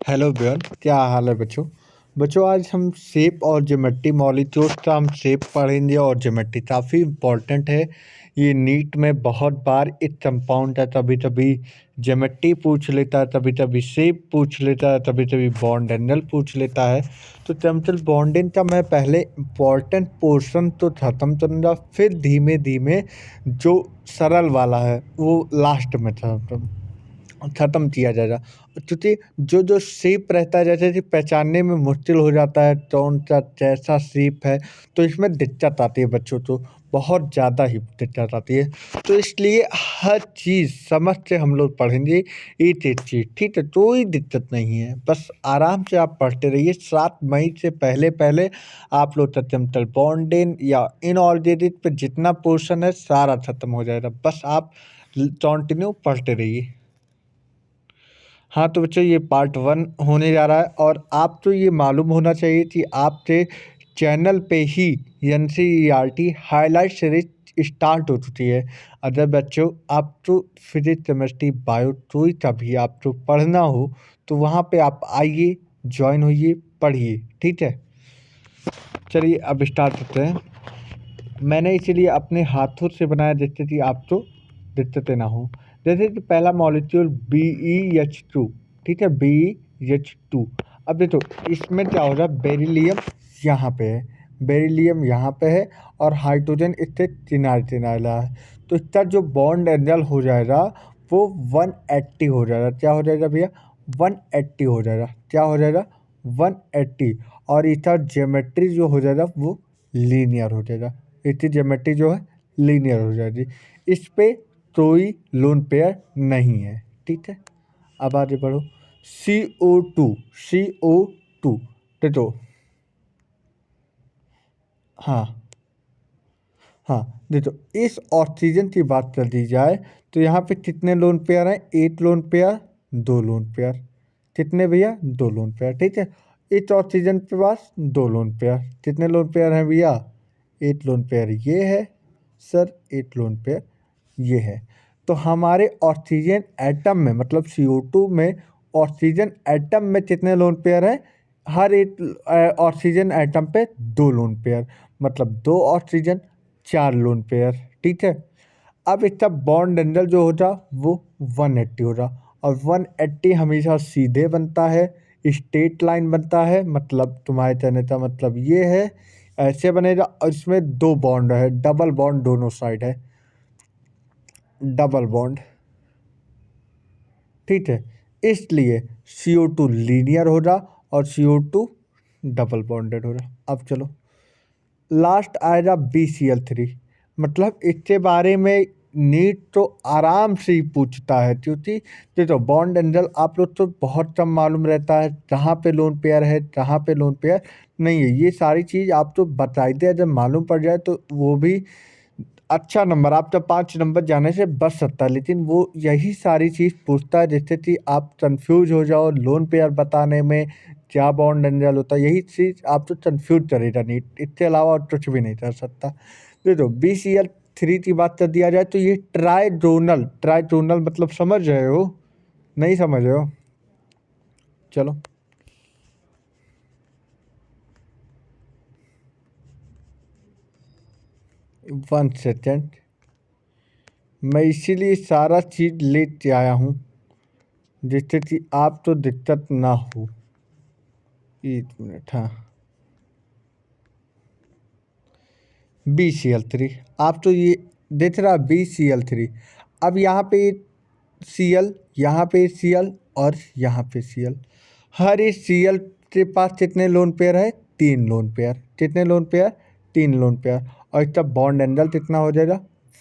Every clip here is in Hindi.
हेलो ब्यान, क्या हाल है बच्चों। आज हम शेप और ज्योमेट्री मॉलिक्यूल्स का हम शेप पढ़ेंगे और ज्योमेट्री काफ़ी इम्पोर्टेंट है। ये नीट में बहुत बार एक कंपाउंड है, कभी कभी ज्योमेट्री पूछ लेता है, कभी कभी शेप पूछ लेता है, कभी कभी बॉन्ड एंगल पूछ लेता है। तो केमिकल बॉन्डिंग का मैं पहले इम्पोर्टेंट पोर्शन तो ख़त्म करूँगा, फिर धीमे धीमे जो सरल वाला है वो लास्ट में ख़त्म किया जाएगा। क्योंकि जो शेप रहता है, जैसे कि पहचानने में मुश्किल हो जाता है कौन सा कैसा शेप है, तो इसमें दिक्कत आती है बच्चों को, बहुत ज़्यादा ही दिक्कत आती है। तो इसलिए हर चीज़ समझ के हम लोग पढ़ेंगे, एक चीज़, ठीक है, कोई दिक्कत नहीं है, बस आराम से आप पढ़ते रहिए। 7 मई से पहले पहले आप लोग का केमिकल बॉन्डिंग या इनऑर्गेनिक पे जितना पोर्शन है सारा खत्म हो जाएगा। बस आप कंटिन्यू पढ़ते रहिए। हाँ, तो बच्चों ये पार्ट 1 होने जा रहा है और आपको ये मालूम होना चाहिए कि आपके चैनल पे ही एनसीईआरटी हाइलाइट सीरीज स्टार्ट हो चुकी है। अगर बच्चों आपको फिजिक्स, केमिस्ट्री, बायो कोई सा भी आपको पढ़ना हो तो वहाँ पे आप आइए, ज्वाइन होइए, पढ़िए, ठीक है। चलिए अब स्टार्ट करते हैं। मैंने इसीलिए अपने हाथों से बनाया जिससे कि आपको दिक्कतें ना हो। जैसे कि पहला मॉलिक्यूल BeH2, ठीक है, BeH2। अब देखो इसमें क्या हो रहा है, बेरिलियम यहाँ पे है, बेरिलियम यहाँ पे है और हाइड्रोजन इससे किनारे किनारे रहा है। तो इसका जो बॉन्ड एंगल हो जाएगा वो 180 हो जाएगा। क्या हो जाएगा भैया, 180 हो जाएगा। क्या हो जाएगा, 180। और इसका ज्योमेट्री जो हो जाएगा वो लीनियर हो जाएगा। इसकी ज्योमेट्री जो है लीनियर हो जाएगी। इस पे कोई लोन पेयर नहीं है, ठीक है। अब आगे बढ़ो। CO2 देखो, हाँ हाँ, देखो इस ऑक्सीजन की बात कर दी जाए तो यहाँ पे कितने लोन पेयर हैं, 1 लोन पेयर, 2 लोन पेयर। कितने भैया, 2 लोन पेयर, ठीक है। इस ऑक्सीजन के पास 2 लोन पेयर। कितने लोन पेयर हैं भैया, 1 लोन पेयर ये है सर, 1 लोन पेयर ये है। तो हमारे ऑक्सीजन एटम में, मतलब CO2 में ऑक्सीजन एटम में कितने लोन पेयर हैं, हर एक ऑक्सीजन एटम पे 2 लोन पेयर, मतलब 2 ऑक्सीजन 4 लोन पेयर, ठीक है। अब इसका बॉन्ड एंगल जो होता वो 180 होगा और 180 हमेशा सीधे बनता है, स्ट्रेट लाइन बनता है, मतलब तुम्हारे कहने का मतलब ये है, ऐसे बनेगा। और इसमें 2 बॉन्ड है, डबल बॉन्ड दोनों साइड है, डबल बॉन्ड, ठीक है। इसलिए CO2 लीनियर होगा और CO2 डबल बॉन्डेड होगा। अब चलो लास्ट आएगा BCl3, मतलब इसके बारे में नीट तो आराम से ही पूछता है, क्योंकि देखो बॉन्ड एंगल आप लोग तो बहुत कम मालूम रहता है, कहाँ पे लोन पेयर है, कहाँ पे लोन पेयर नहीं है। ये सारी चीज़ आप तो बताइए, जब मालूम पड़ जाए तो वो भी अच्छा नंबर, आपका 5 नंबर जाने से बच सकता है। लेकिन वो यही सारी चीज़ पूछता है जिससे कि आप कंफ्यूज हो जाओ लोन पेयर बताने में, क्या बॉन्ड एंगल होता है, यही चीज़ आप तो कंफ्यूज करेगा नीट, इसके अलावा और कुछ भी नहीं कर सकता। देखो BCl3 की बात कर दिया जाए तो ये ट्राइजोनल मतलब समझ रहे हो, नहीं समझ रहे हो, चलो 1 सेकेंड, मैं इसीलिए सारा चीज़ लेके आया हूँ जिससे कि आप तो दिक्कत ना हो। 1 मिनट, हाँ। BCl3, आप तो ये देख रहा BCl3। अब यहाँ पे Cl, यहाँ पे Cl और यहाँ पे Cl, हर एक Cl के पास कितने लोन पेयर है, 3 लोन पेयर। कितने लोन पेयर, 3 लोन पेयर। और इसका बॉन्ड एंगल कितना हो जाएगा,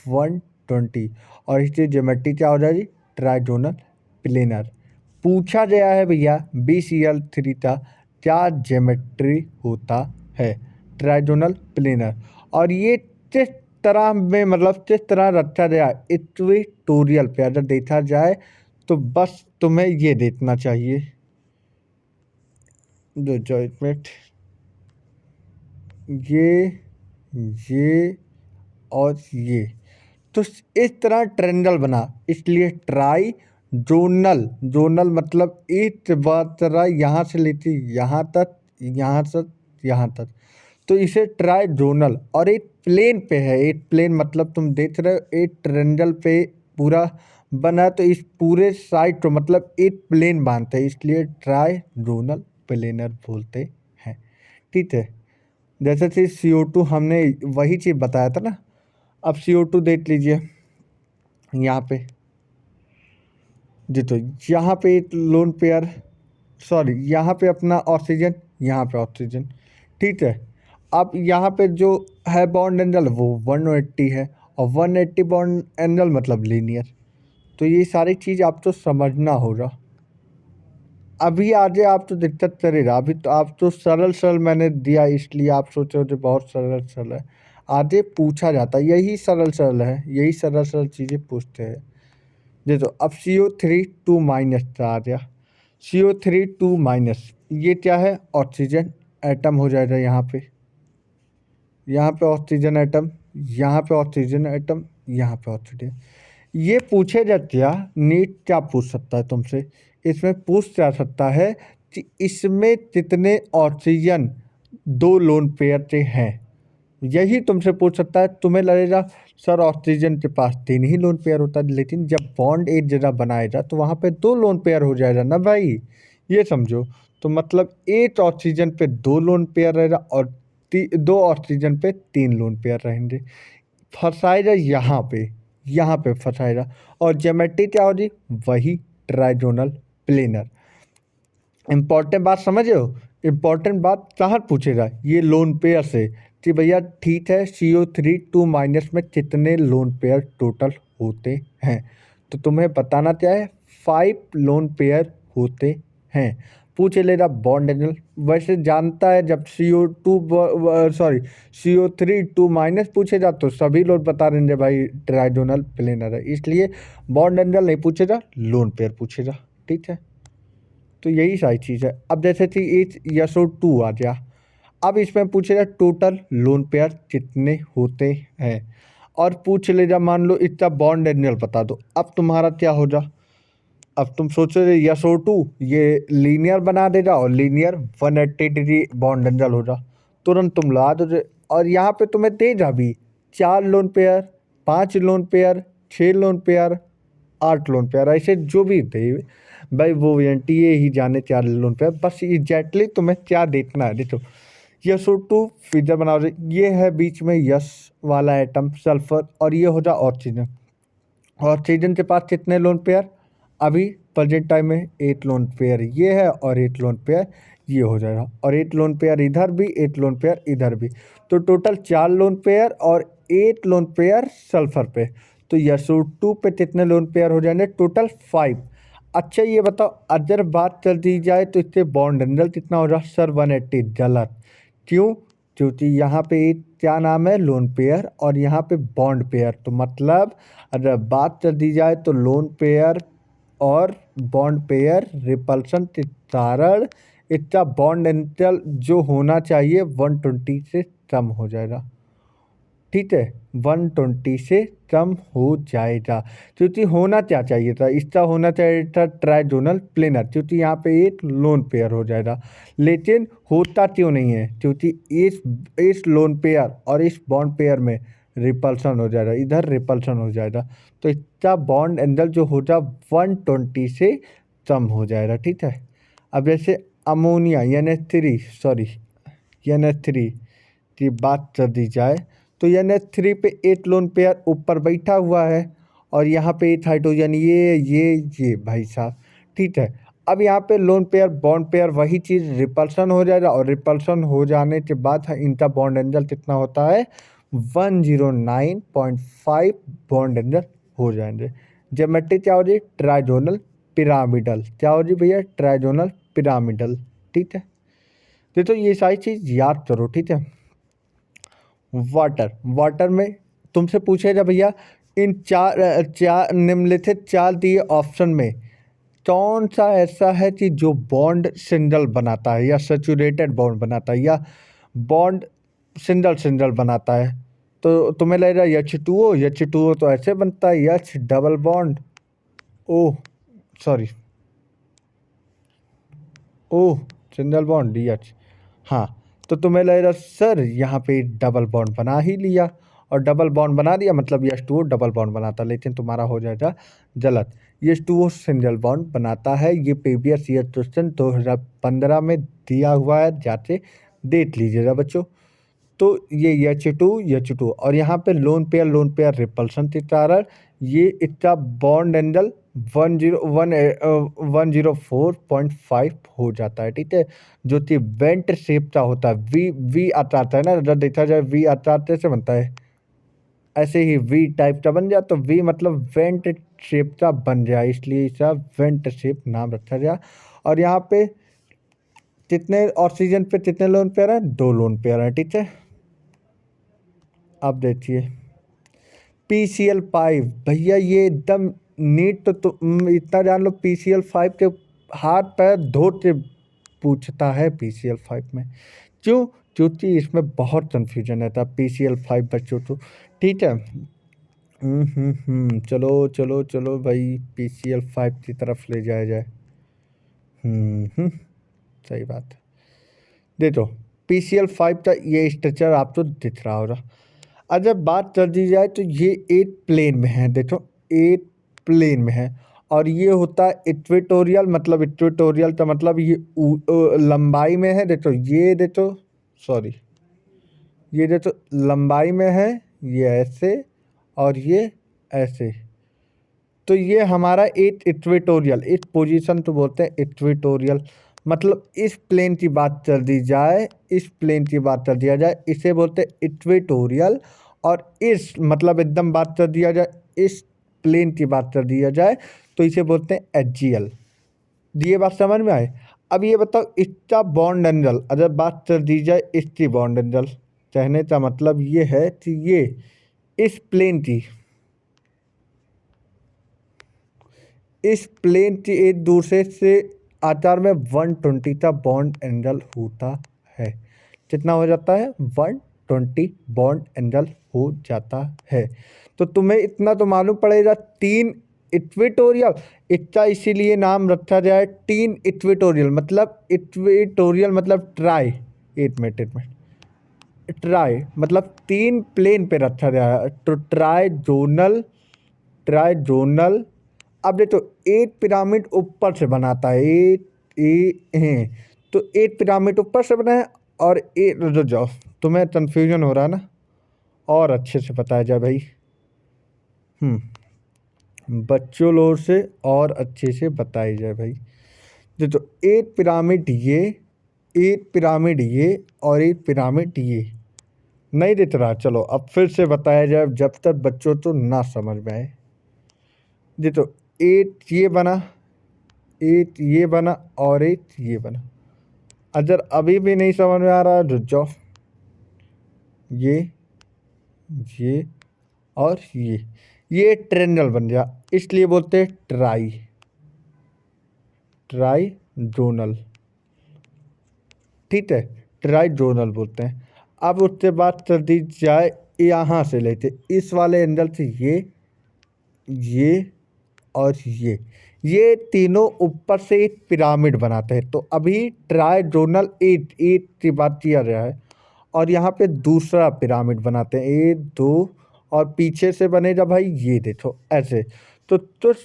120। और इसकी ज्योमेट्री क्या हो जाएगी, ट्राइगोनल प्लेनर। पूछा गया है भैया BCl3 का क्या ज्योमेट्री होता है, ट्राइगोनल प्लेनर। और ये किस तरह में, मतलब किस तरह रखा गया इक्वेटोरियल पे अगर देखा जाए तो बस तुम्हें ये देखना चाहिए, दो जॉइंट, ये और ये, तो इस तरह ट्रेंगल बना, इसलिए ट्राई जोनल, जोनल मतलब एक मात्रा यहाँ से लेती यहाँ तक, यहाँ तक, यहाँ तक, तो इसे ट्राइजोनल। और एक प्लेन पे है, एक प्लेन मतलब तुम देख रहे हो एक ट्रेंगल पे पूरा बना, तो इस पूरे साइड को मतलब एक प्लेन मानते हैं, इसलिए ट्राइजोनल प्लेनर बोलते हैं। ठीक है, जैसे कि CO2 हमने वही चीज़ बताया था ना। अब CO2 देख लीजिए यहाँ पे जी, तो यहाँ पे एक लोन पेयर, सॉरी यहाँ पे अपना ऑक्सीजन, यहाँ पे ऑक्सीजन। ठीक है, अब यहाँ पे जो है बॉन्ड एंगल वो 180 है, और 180 बॉन्ड एंगल मतलब लीनियर। तो ये सारी चीज़ आप तो समझना होगा। अभी आगे आप तो दिक्कत करेगा, अभी तो आप तो सरल सरल मैंने दिया, इसलिए आप सोच रहे हो जो बहुत सरल सरल है। आगे पूछा जाता है, यही सरल सरल है, यही सरल सरल चीज़ें पूछते हैं। देखो अब CO3 2 माइनस आ गया, CO3 2 माइनस, ये क्या है, ऑक्सीजन एटम हो जाएगा यहाँ पे, यहाँ पे ऑक्सीजन एटम, यहाँ पे ऑक्सीजन एटम, यहाँ पे ऑक्सीजन। ये पूछेगा क्या, नीट क्या पूछ सकता है तुमसे, इसमें पूछ जा सकता है कि इसमें कितने ऑक्सीजन दो लोन पेयर के हैं, यही तुमसे पूछ सकता है। तुम्हें लगेगा सर ऑक्सीजन के पास 3 ही लोन पेयर होता है, लेकिन जब बॉन्ड एक जगह बनाएगा तो वहाँ पे 2 लोन पेयर हो जाएगा ना भाई, ये समझो। तो मतलब एक ऑक्सीजन पे 2 लोन पेयर रहेगा, और 2 ऑक्सीजन पे 3 लोन पेयर रहेंगे। फंसाएगा यहाँ पे फंसाएगा। और ज्योमेट्री क्या होगी, वही ट्राइजोनल प्लेनर। इम्पॉर्टेंट बात समझ हो, इम्पॉर्टेंट बात कहाँ पूछेगा, ये लोन पेयर से कि भैया ठीक है CO3 2 माइनस में कितने लोन पेयर टोटल होते हैं। तो तुम्हें बताना क्या है, 5 लोन पेयर होते हैं। पूछ लेगा बॉन्ड एंगल, वैसे जानता है जब CO3 2 माइनस पूछेगा तो सभी लोग बता देंगे भाई ट्राइजोनल प्लेनर है, इसलिए बॉन्ड एंगल नहीं पूछेगा, लोन पेयर पूछेगा। ठीक है, तो यही सारी चीज़ है। अब जैसे कि SO2 आ गया, अब इसमें पूछेगा टोटल लोन पेयर कितने होते हैं, और पूछ लेगा मान लो इतना बॉन्ड एंगल बता दो। अब तुम्हारा क्या होगा, अब तुम सोचो SO2 ये लीनियर बना देगा, और लीनियर 180 डिग्री बॉन्ड एंगल होगा, तुरंत तुम लगा दो। और यहाँ पे तुम्हें देगा भी 4 lone pair, 5 lone pair, 6 lone pair, 8 lone pair, ऐसे जो भी थे भाई, वो ये ही जाने 4 लोन पेयर। बस एग्जैक्टली तुम्हें क्या देखना है, देखो SO2 फिगर बनाओ, ये है बीच में यस वाला एटम सल्फर, और ये हो जाए ऑक्सीजन। ऑक्सीजन के पास कितने लोन पेयर, अभी प्रेजेंट टाइम में 8 लोन पेयर ये है, और 8 लोन पेयर ये हो जाएगा, और 8 लोन पेयर इधर भी, 8 लोन पेयर इधर भी, तो टोटल 4 लोन पेयर और 8 लोन पेयर सल्फर पे। तो SO2 पे कितने लोन पेयर हो जाएंगे, टोटल 5। अच्छा ये बताओ, अगर बात कर दी जाए तो इससे बॉन्ड एंगल कितना हो रहा सर, 180। गलत, क्यों, क्योंकि यहाँ पे एक क्या नाम है, लोन पेयर, और यहाँ पे बॉन्ड पेयर। तो मतलब अगर बात कर दी जाए तो लोन पेयर और बॉन्ड पेयर रिपल्सन के कारण इसका बॉन्ड एंगल जो होना चाहिए 120 से कम हो जाएगा। ठीक है, 120 से कम हो जाएगा, क्योंकि होना क्या चाहिए था, इसका होना चाहिए था ट्राइजोनल प्लेनर, क्योंकि यहाँ पे एक लोन पेयर हो जाएगा। लेकिन होता क्यों नहीं है, क्योंकि इस लोन पेयर और इस बॉन्ड पेयर में रिपल्सन हो जाएगा, इधर रिपल्सन हो जाएगा, तो इसका बॉन्ड एंगल जो हो जाए 120 से कम हो जाएगा। ठीक है, अब जैसे अमोनिया NH3, सॉरी NH3 की बात कर दी जाए, तो NH3 पे 8 लोन पेयर ऊपर बैठा हुआ है, और यहाँ पे 8 हाइड्रोजन, ये भाई साहब। ठीक है, अब यहाँ पे लोन पेयर बॉन्ड पेयर वही चीज़ रिपल्सन हो जाएगा, और रिपल्सन हो जाने के बाद इनका बॉन्ड एंगल कितना होता है, 109.5 बॉन्ड एंगल हो जाएंगे। ज्योमेट्री क्या हो रही, ट्राइजोनल पिरामिडल, क्या हो रही भैया, ट्राइजोनल पिरामिडल। ठीक है, तो ये सारी चीज़ याद करो। ठीक है, वाटर में तुमसे पूछेगा भैया इन चार निम्नलिखित 4 दिए ऑप्शन में कौन सा ऐसा है कि जो बॉन्ड सिंगल बनाता है, या सैचुरेटेड बॉन्ड बनाता है, या बॉन्ड सिंगल सिंगल बनाता है। तो तुम्हें लगेगा H2O तो ऐसे बनता है, H double bond, oh sorry, O single bond D H. हाँ, तो तुम्हें लगेगा सर यहाँ पे डबल बॉन्ड बना ही लिया, और डबल बॉन्ड बना दिया मतलब H two O double bond बनाता, लेकिन तुम्हारा हो जाएगा गलत। H two O single bond बनाता है। ये प्रीवियस ईयर क्वेश्चन 2015 में दिया हुआ है, जाके देख लीजिएगा बच्चों। तो ये H2 और यहाँ पे लोन पेयर रिपल्सन के कारण ये इसका बॉन्ड एंगल 104.5 हो जाता है, ठीक है, जो कि वेंट शेप का होता है। वी वी आता है ना, जब देखा जाए वी आता से बनता है, ऐसे ही वी टाइप का बन जाए, तो वी मतलब वेंट शेप का बन जाए, इसलिए इसका वेंट शेप नाम रखा गया। और यहाँ पे कितने ऑक्सीजन पे कितने लोन पेयर हैं? 2 लोन पेयर हैं, ठीक है। अब देखिए PCl5 भैया, ये एकदम नीट, तो इतना जान लो PCl5 के हाथ पैर धो के पूछता है PCl5 में। क्यों? क्योंकि इसमें बहुत कन्फ्यूजन रहता है PCl5 बच्चों को, ठीक है। चलो चलो चलो भाई, PCl5 की तरफ ले जाया जाए। सही बात है। देखो PCl5 का ये स्ट्रक्चर आपको दिख रहा होगा। अगर बात कर दी जाए तो ये एक प्लेन में है, देखो एक प्लेन में है, और ये होता है इक्वेटोरियल, मतलब इक्वेटोरियल का मतलब ये लंबाई में है। देखो ये देखो, सॉरी, ये देखो लंबाई में है, ये ऐसे और ये ऐसे। तो ये हमारा एक इक्वेटोरियल, इस पोजीशन तो बोलते हैं इक्वेटोरियल। मतलब इस प्लेन की बात कर दी जाए, इस प्लेन की बात कर दिया जाए, इसे बोलते हैं इक्वेटोरियल। और इस मतलब एकदम बात कर दिया जाए, इस प्लेन की बात कर दिया जाए, तो इसे बोलते हैं एक्सियल। ये बात समझ में आए? अब ये बताओ इसका बॉन्ड एंगल, अगर बात कर दी जाए इसकी बॉन्ड एंगल, कहने का मतलब ये है कि ये इस प्लेन की, इस प्लेन की एक दूसरे से आकार में 120 का बॉन्ड एंगल होता है। कितना हो जाता है? 120 बॉन्ड एंगल हो जाता है। तो तुम्हें इतना तो मालूम पड़ेगा, 3 इक्वेटोरियल, इसका इसीलिए नाम रखा जाए 3 इक्वेटोरियल, मतलब इक्वेटोरियल मतलब ट्राई, एक मिनट, ट्राई मतलब 3 प्लेन पे रखा गया, तो ट्राई जोनल। अब देखो एक पिरामिड ऊपर से बनाता है, तो एक पिरामिड ऊपर से बना है, और एक रुक जाओ, तुम्हें कन्फ्यूजन हो रहा है ना, और अच्छे से बताया जाए भाई। बच्चों लोग से और अच्छे से बताई जाए भाई। देखो एक पिरामिड ये, एक पिरामिड ये, और एक पिरामिड ये। नहीं दिख रहा? चलो अब फिर से बताया जाए, जब तक बच्चों तो ना समझ में आए। देखो एक ये बना, एक ये बना, और एक ये बना। अगर अभी भी नहीं समझ में आ रहा है, रुक जाओ, ये और ये ट्रेंगल बन गया, इसलिए बोलते हैं ट्राइजोनल, ठीक है, ट्राइजोनल बोलते हैं। अब उससे बात कर दी जाए, यहाँ से लेते इस वाले एंगल से ये और ये तीनों ऊपर से एक पिरामिड बनाते हैं। तो अभी ट्राइजोनल एट एट की बात किया गया है, और यहाँ पे दूसरा पिरामिड बनाते हैं, 1 2, और पीछे से बनेगा भाई ये देखो ऐसे। तो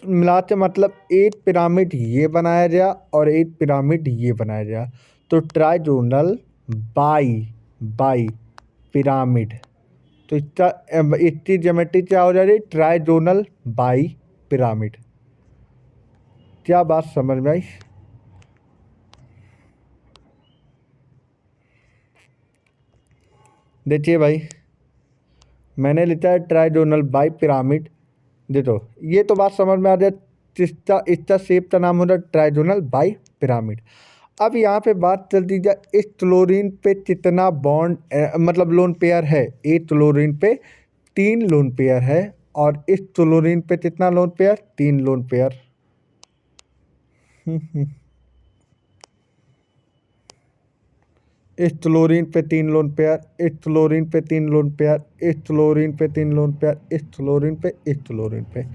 मिलाते मतलब एक पिरामिड ये बनाया गया और एक पिरामिड ये बनाया गया, तो ट्राइजोनल बाई बाई पिरामिड। तो इसकी ज्योमेट्री क्या हो जा रही है? ट्राइजोनल बाई पिरामिड। क्या बात समझ में आई? देखिए भाई, मैंने लिखा है ट्राइजोनल बाई पिरामिड। देखो ये तो बात समझ में आ जाए, इसका शेप का नाम होता है ट्राइजोनल बाई पिरामिड। अब यहाँ पे बात कर दी जाए, इस क्लोरीन पे कितना बॉन्ड मतलब लोन पेयर है? एक क्लोरीन पे 3 लोन पेयर है, और इस क्लोरीन पे कितना लोन पेयर? 3 lone pair. इस क्लोरीन पे 3 लोन पेयर, इस क्लोरीन पे 3 लोन पेयर, इस क्लोरीन पे 3 लोन पेयर, इस क्लोरीन पे, इस क्लोरीन पे।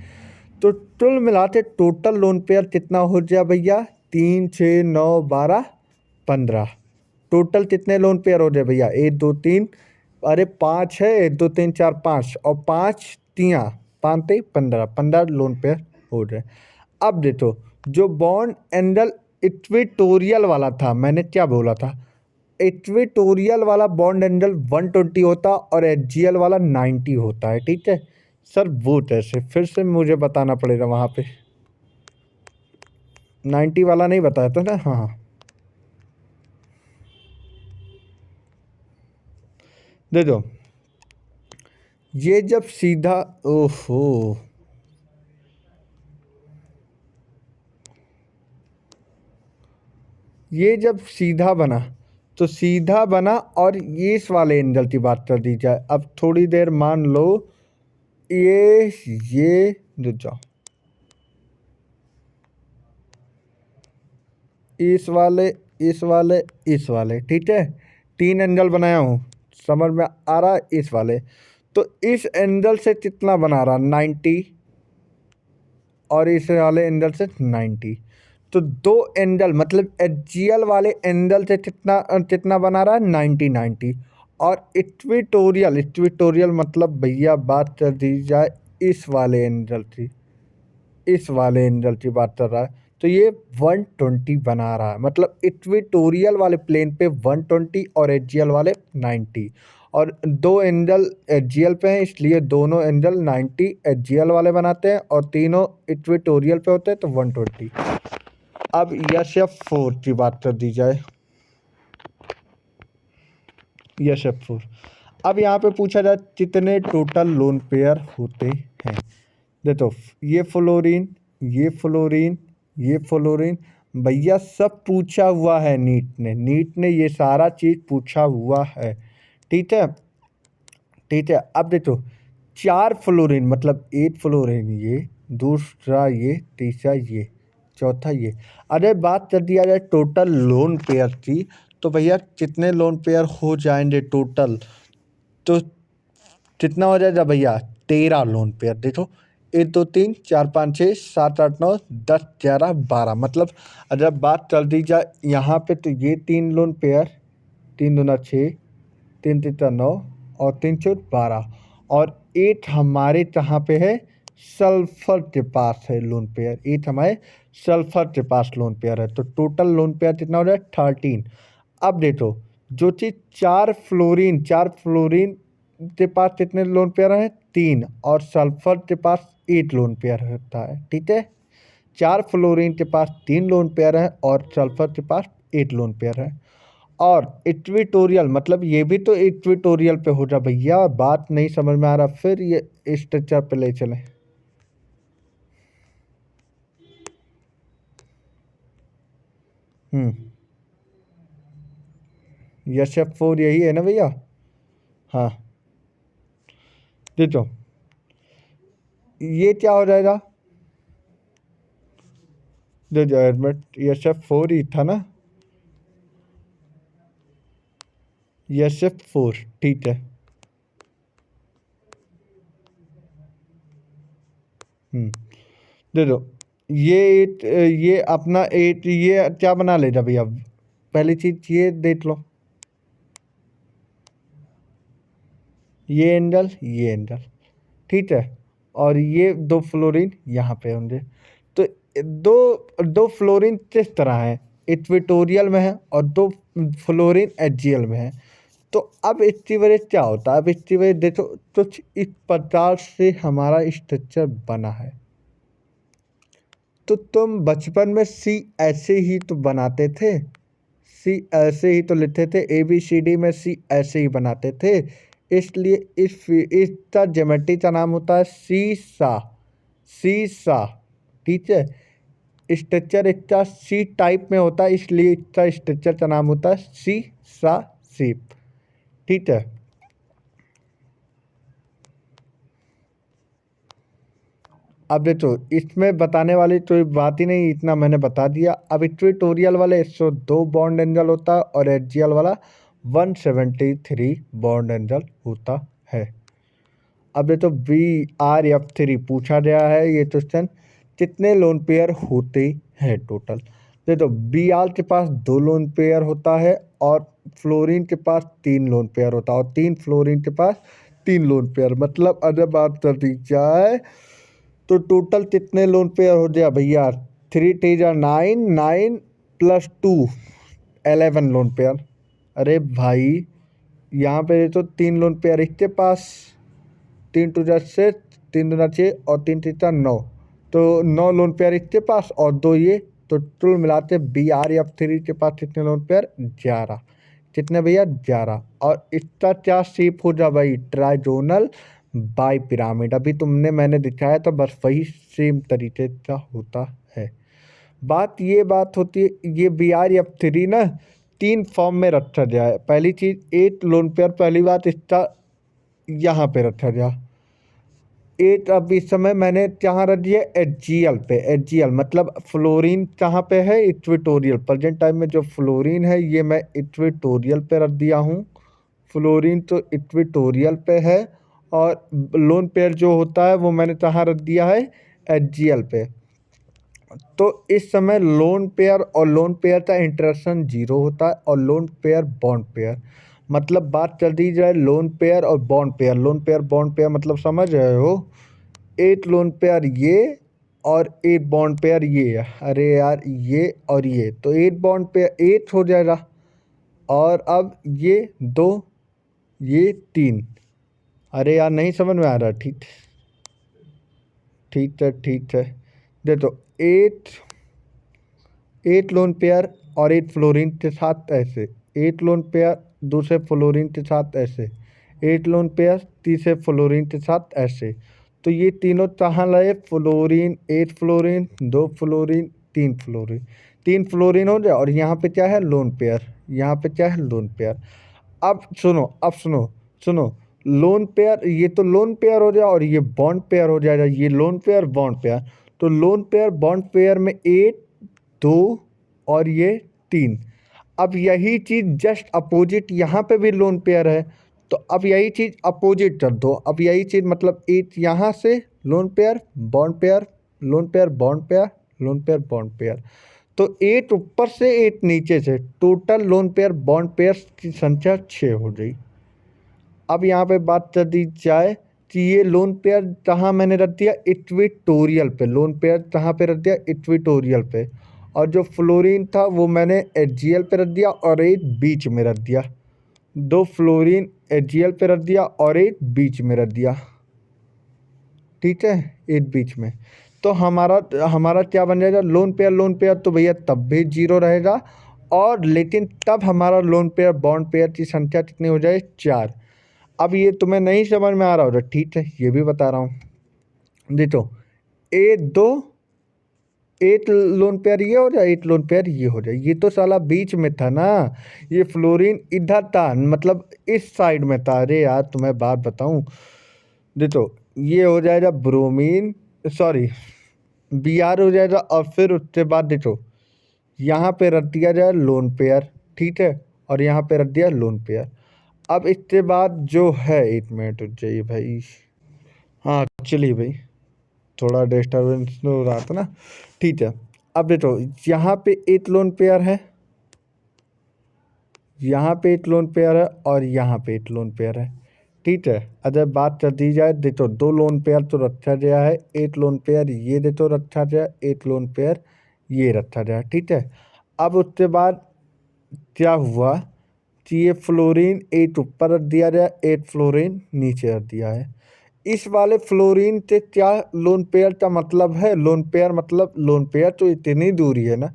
तो कुल मिलाते टोटल लोन पेयर कितना हो जाए भैया, 3 6 9 12 15। टोटल कितने लोन पेयर हो जाए भैया, 1 2 3, अरे 5 है, 1 2 3 4 5 और 5 तियाँ 5 3 15, 15 लोन पेयर हो जाए। अब देखो जो बॉन्ड एंडल इक्वेटोरियल वाला था, मैंने क्या बोला था, इक्वेटोरियल वाला बॉन्ड एंगल 120 होता और एचजीएल वाला 90 होता है, ठीक है सर। वो कैसे, फिर से मुझे बताना पड़ेगा वहाँ पे, 90 वाला नहीं बताया था ना। हाँ हाँ, दे दो। ये जब सीधा, ओहो, ये जब सीधा बना तो सीधा बना, और ये इस वाले एंगल की बात कर दी जाए। अब थोड़ी देर मान लो ये रुक जाओ, इस वाले इस वाले इस वाले, ठीक है, 3 एंगल बनाया हूँ, समझ में आ रहा है। इस वाले तो इस एंगल से कितना बना रहा, 90, और इस वाले एंगल से 90। तो दो एंगल मतलब एचजीएल वाले एंगल से कितना कितना बना रहा है, 90 90। और इक्वेटोरियल, इक्वेटोरियल मतलब भैया बात कर दी जाए इस वाले एंगल की, इस वाले एंगल की बात कर रहा है, तो ये 120 बना रहा है। मतलब इक्वेटोरियल वाले प्लेन पे 120 और एचजीएल वाले 90, और दो एंगल एचजीएल पे हैं इसलिए दोनों एंगल 90 एचजीएल वाले बनाते हैं, और तीनों इक्वेटोरियल पे होते हैं तो 120। अब यस एफ 4 की बात कर दी जाए, यस एफ 4। अब यहाँ पे पूछा जाए कितने टोटल लोन पेयर होते हैं। देखो ये फ्लोरीन, ये फ्लोरीन, ये फ्लोरीन, भैया सब पूछा हुआ है नीट ने, नीट ने ये सारा चीज़ पूछा हुआ है, ठीक है, ठीक है। अब देखो 4 फ्लोरीन मतलब 8 फ्लोरीन, ये दूसरा, ये तीसरा, ये चौथा, ये। अरे बात कर दिया जाए टोटल लोन पेयर की, तो भैया कितने लोन पेयर हो जाएंगे टोटल, तो कितना हो जाएगा भैया, 13 लोन पेयर। देखो 1 2 3 4 5 6 7 8 9 10 11 12, मतलब अगर बात कर दी जाए यहाँ पे तो ये 3 लोन पेयर, 3 दूना 6, 3 तीन 9 और 3 चौक 12, और 8 हमारे कहाँ पे है, सल्फर के पास है लोन पेयर, 8 हमारे सल्फर के पास लोन पेयर है। तो टोटल लोन पेयर कितना हो रहा है, 13। अब देखो जो चीज़ 4 फ्लोरीन के पास कितने लोन पेयर हैं, 3, और सल्फर के पास 8 लोन पेयर होता है, ठीक है। 4 फ्लोरीन के पास 3 लोन पेयर हैं और सल्फर के पास 8 लोन पेयर है। और इक्वेटोरियल मतलब ये भी तो इक्वेटोरियल पे हो रहा भैया, बात नहीं समझ में आ रहा, फिर ये स्ट्रक्चर पे ले चले। यस एफ 4 यही है ना भैया, हाँ। देखो ये क्या हो जाएगा, देखो एडमिट यस एफ 4 ही था ना, यस एफ 4, ठीक है। देखो ये अपना एट, ये क्या बना लेगा भैया, पहली चीज ये देख लो, ये एंगल, ठीक है, और ये 2 फ्लोरीन यहाँ पे होंगे। तो दो दो फ्लोरीन किस तरह है, इक्वेटोरियल में है, और 2 फ्लोरीन एचजीएल में है। तो अब इसकी वजह क्या होता है, अब इसकी वजह देखो कुछ इस प्रकार से हमारा स्ट्रक्चर बना है। तो तुम बचपन में सी ऐसे ही तो बनाते थे, सी ऐसे ही तो लिखते थे, ए बी सी डी में सी ऐसे ही बनाते थे, इसलिए इसका ज्योमेट्री का नाम होता है सीसा, सीसा, ठीक है। स्ट्रक्चर इसका सी टाइप में होता है, इसलिए इसका स्ट्रक्चर का नाम होता है सी सा सीप, ठीक है। अब देखो इसमें बताने वाली कोई बात ही नहीं, इतना मैंने बता दिया। अब इक्वेटोरियल वाले 102 बॉन्ड एंगल होता है, और एचजीएल वाला 173 बॉन्ड एंगल होता है। अब ये तो BrF3 पूछा गया है ये क्वेश्चन, कितने लोन पेयर होते हैं टोटल। ये तो Br के पास 2 लोन पेयर होता है और फ्लोरीन के पास 3 लोन पेयर होता है और 3 फ्लोरीन के पास 3 लोन पेयर। मतलब अगर बात कर दी जाए तो टोटल कितने लोन पेयर हो गया भैया, 3 × 9, 9 + 2 11 लोन पेयर। अरे भाई यहाँ पे तो 3 लोन पेयर इसके पास, 3 × 6, 3 × 6 और 3 × 9, तो 9 लोन पेयर इसके पास और 2 ये, तो टोटल मिलाते BrF3 के पास कितने लोन पेयर, 11। कितने भैया, 11। और इसका क्या शेप हो जा भाई, ट्राइजोनल बाई पिरामिड। अभी तुमने मैंने दिखाया था बस वही सेम तरीके का होता है। बात होती है ये BrF3 ना 3 फॉर्म में रखा जाए। पहली चीज़ 8 लोन पेयर, पहली बात इसका यहाँ पे रखा गया 8। अब इस समय मैंने कहाँ रख दिया, HGL पे। HGL मतलब फ्लोरीन कहाँ पे है, इक्वेटोरियल। प्रेजेंट टाइम में जो फ्लोरीन है ये मैं इक्वेटोरियल पे रख दिया हूँ। फ्लोरीन तो इक्वेटोरियल पे है और लोन पेयर जो होता है वो मैंने कहाँ रख दिया है, HGL पे। तो इस समय लोन पेयर और लोन पेयर का इंटरेक्शन 0 होता है और लोन पेयर बॉन्ड पेयर। मतलब बात कर दी जाए लोन पेयर और bond pair, lone pair bond pair मतलब समझ रहे हो, 8 लोन पेयर ये और 8 बॉन्ड पेयर ये है। अरे यार ये और ये, तो 8 बॉन्ड पेयर 8 हो जाएगा और अब ये 2 ये 3। अरे यार नहीं समझ में आ रहा, ठीक ठीक है। देखो 8 लोन पेयर और 8 फ्लोरीन के साथ ऐसे, 8 लोन पेयर दूसरे फ्लोरीन के साथ ऐसे, 8 लोन पेयर तीसरे फ्लोरीन के साथ ऐसे। तो ये तीनों कहाँ लाए, fluorine, 8 fluorine, 2 fluorine, 3 fluorine, 3 fluorine हो जाए और यहाँ पे क्या है, लोन पेयर, यहाँ पे क्या है, लोन पेयर। अब सुनो लोन पेयर, ये तो लोन पेयर हो जाए और ये बॉन्ड पेयर हो जाएगा, ये लोन पेयर बॉन्ड पेयर। तो लोन पेयर बॉन्ड पेयर में 8 2 और ये 3। अब यही चीज़ जस्ट अपोजिट यहाँ पे भी लोन पेयर है, तो अब यही चीज़ अपोजिट कर दो। अब यही चीज़ मतलब 8 यहाँ से lone pair bond pair, lone pair bond pair, lone pair bond pair. तो 8 ऊपर से 8 नीचे से, total lone pair bond pair की संख्या 6 हो गई। अब यहाँ पे बात कर दी जाए कि ये लोन पेयर कहाँ मैंने रख दिया, इक्वेटोरियल पे। लोन पेयर कहाँ पे रख दिया, इक्वेटोरियल पे। और जो फ्लोरीन था वो मैंने HGL पे रख दिया और एक बीच में रख दिया। 2 फ्लोरीन HGL पे रख दिया और एक बीच में रख दिया, ठीक है, एक बीच में। तो हमारा क्या बन जाएगा, लोन पेयर तो भैया तब भी 0 रहेगा, और लेकिन तब हमारा लोन पेयर बॉन्ड पेयर की संख्या कितनी हो जाए, 4। अब ये तुम्हें नहीं समझ में आ रहा होगा, ठीक है ये भी बता रहा हूँ। देखो 8 लोन पेयर ये हो जाए, 8 लोन पेयर ये हो जाए। ये तो साला बीच में था ना, ये फ्लोरीन इधर था, मतलब इस साइड में था। अरे यार तुम्हें बात बताऊं, देखो ये हो जाएगा ब्रोमीन, सॉरी Br हो जाएगा, और फिर उसके बाद देखो यहाँ पे रख दिया जाए लोन पेयर, ठीक है, और यहाँ पे रख दिया लोन पेयर। अब इसके बाद जो है, 1 मिनट रुक जाइए भाई, हाँ चलिए भाई, थोड़ा डिस्टर्बेंस हो रहा था ना, ठीक है। अब देखो यहाँ पे 8 लोन पेयर है, यहाँ पे 8 लोन पेयर है और यहाँ पे 8 लोन पेयर है, ठीक है। अगर बात कर दी जाए, देखो 2 लोन पेयर तो रखा गया है, 8 लोन पेयर ये देखो रखा गया, 8 लोन पेयर ये रखा गया, ठीक है। अब उसके बाद क्या हुआ कि ये फ्लोरीन 8 ऊपर रख दिया गया, 8 फ्लोरीन नीचे रख दिया है। इस वाले फ्लोरीन से क्या लोन पेयर का मतलब है, लोन पेयर मतलब लोन पेयर तो इतनी दूरी है ना,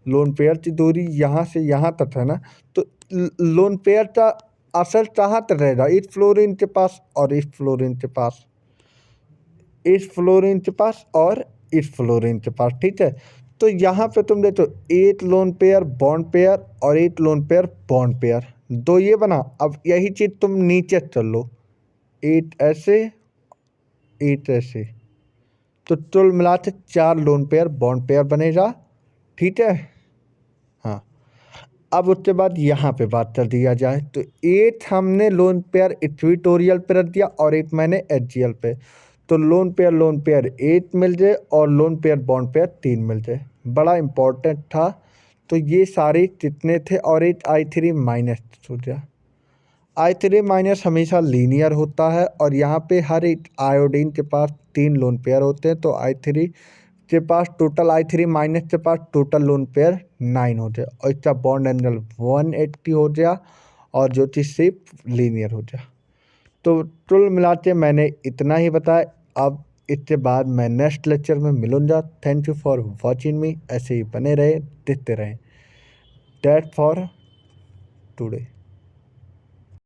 लोन पेयर की दूरी यहाँ से यहाँ तक है ना, तो लोन पेयर का असल कहाँ तक रहेगा, इस फ्लोरीन के पास और इस फ्लोरीन के पास, इस फ्लोरीन के पास और इस फ्लोरीन के पास, ठीक है। तो यहाँ पे तुम देखो 8 लोन पेयर बॉन्ड पेयर और 8 लोन पेयर बॉन्ड पेयर, दो ये बना। अब यही चीज़ तुम नीचे चल लो, 8 ऐसे 8 ऐसे, तो कुल मिला के 4 लोन पेयर बॉन्ड पेयर बनेगा, ठीक है। हाँ अब उसके बाद यहाँ पे बात कर दिया जाए तो 8 हमने लोन पेयर इक्विटोरियल पे रख दिया और 8 मैंने एचजीएल पे। तो लोन पेयर 8 मिल जाए और लोन पेयर बॉन्ड पेयर 3 मिल जाए, बड़ा इम्पोर्टेंट था। तो ये सारे कितने थे और एक I3 माइनस हो गया। I3 माइनस हमेशा लीनियर होता है और यहाँ पे हर एक आयोडीन के पास 3 लोन पेयर होते हैं। तो I3 के पास टोटल I3 माइनस के पास टोटल लोन पेयर 9 होते हैं और इसका बॉन्ड एंगल 180 हो गया और जो चीज़ सिर्फ लीनियर हो गया। तो कुल मिला के मैंने इतना ही बताया। अब इसके बाद मैं नेक्स्ट लेक्चर में मिलूँगा। थैंक यू फॉर वॉचिंग मी। ऐसे ही बने रहे, देखते रहें। That for today.